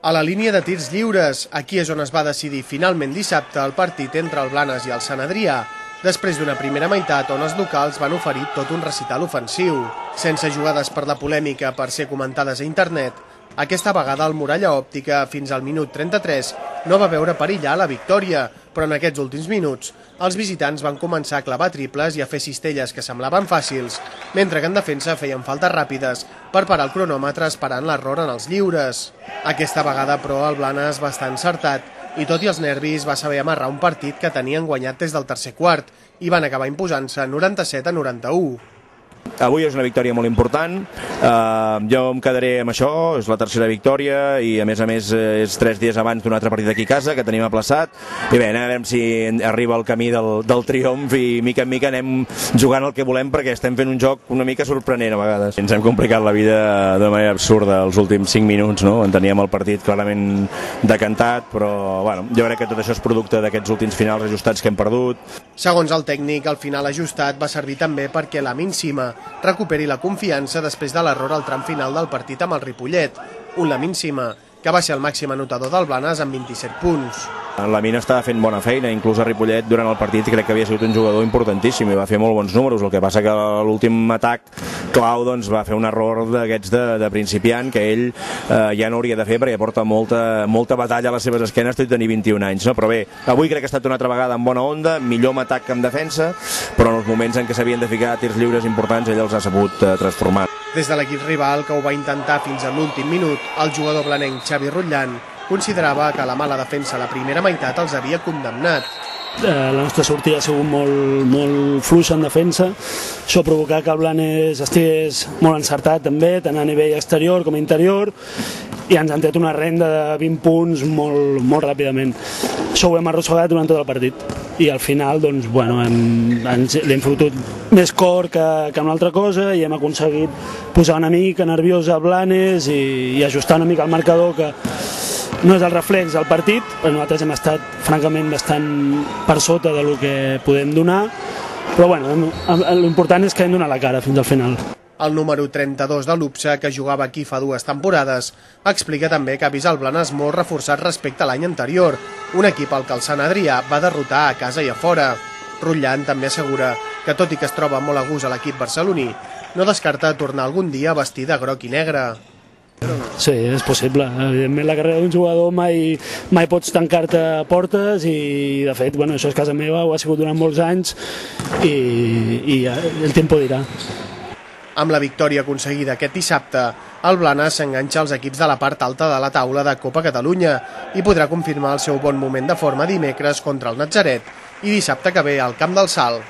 A la línia de tirs lliures, aquí és on es va decidir finalment dissabte el partit entre el Blanes i el Sant Adrià, després d'una primera meitat on els locals van oferir tot un recital ofensiu. Sense jugades per la polèmica per ser comentades a internet, aquesta vegada el Muralla Òptica, fins al minut 33, no va veure perillar la victòria, però en aquests últims minuts els visitants van començar a clavar triples i a fer cistelles que semblaven fàcils, mentre que en defensa feien faltes ràpides per parar el cronòmetre esperant l'error en els lliures. Aquesta vegada, però, el Blanes va estar encertat i tot i els nervis va saber amarrar un partit que tenien guanyat des del tercer quart i van acabar imposant-se 97-91. Avui és una victòria molt important, jo em quedaré amb això, és la tercera victòria i a més és 3 dies abans d'un altre partit aquí a casa que tenim aplaçat i bé, anem a veure si arriba el camí del triomf i mica en mica anem jugant el que volem perquè estem fent un joc una mica sorprenent a vegades. Ens hem complicat la vida de manera absurda els últims 5 minuts, no? En teníem el partit clarament decantat, però bueno, jo crec que tot això és producte d'aquests últims finals ajustats que hem perdut. Segons el tècnic, el final ajustat va servir també perquè Lamin Sima recuperi la confiança després de l'error al tram final del partit amb el Ripollet, un Lamin Sima que va ser el màxim anotador del Blanes amb 27 punts. Lamin estava fent bona feina, inclús a Ripollet durant el partit crec que havia sigut un jugador importantíssim i va fer molt bons números, el que passa que l'últim atac clau doncs, va fer un error d'aquests de principiant que ell ja no hauria de fer perquè porta molta batalla a les seves esquenes tot i tenir 21 anys, no? Però bé, avui crec que ha estat una altra vegada en bona onda, millor en atac que en defensa, però en els moments en què s'havien de ficar tirs lliures importants ell els ha sabut transformar. Des de l'equip rival, que ho va intentar fins a l'últim minut, el jugador blanenc Xavi Rutllan considerava que la mala defensa a la primera meitat els havia condemnat. La nostra sortida ha sigut molt fluixa en defensa, això ha provocat que el Blanes estigués molt encertat també, tant a nivell exterior com interior, i ens han tret una renda de 20 punts molt ràpidament. Això ho hem arrossegat durant tot el partit i al final doncs, bueno, l'hem fotut més cor que una altra cosa i hem aconseguit posar una mica nerviós a Blanes i ajustar una mica el marcador, que no és el reflex del partit, però nosaltres hem estat francament bastant per sota del que podem donar, però bueno, l'important és que hem donat la cara fins al final. El número 32 de l'UPSA, que jugava aquí fa 2 temporades, explica també que ha vist el Blanes molt reforçat respecte a l'any anterior, un equip al que el Sant Adrià va derrotar a casa i a fora. Rutllan també assegura que, tot i que es troba molt a gust a l'equip barceloní, no descarta tornar algun dia vestit de groc i negre. Sí, és possible. Evidentment la carrera d'un jugador mai pots tancar-te portes i de fet, bueno, això és casa meva, ho ha sigut durant molts anys i el temps dirà. Amb la victòria aconseguida aquest dissabte, el Blanes s'enganxa als equips de la part alta de la taula de Copa Catalunya i podrà confirmar el seu bon moment de forma dimecres contra el Natzaret i dissabte que ve al Camp del Salt.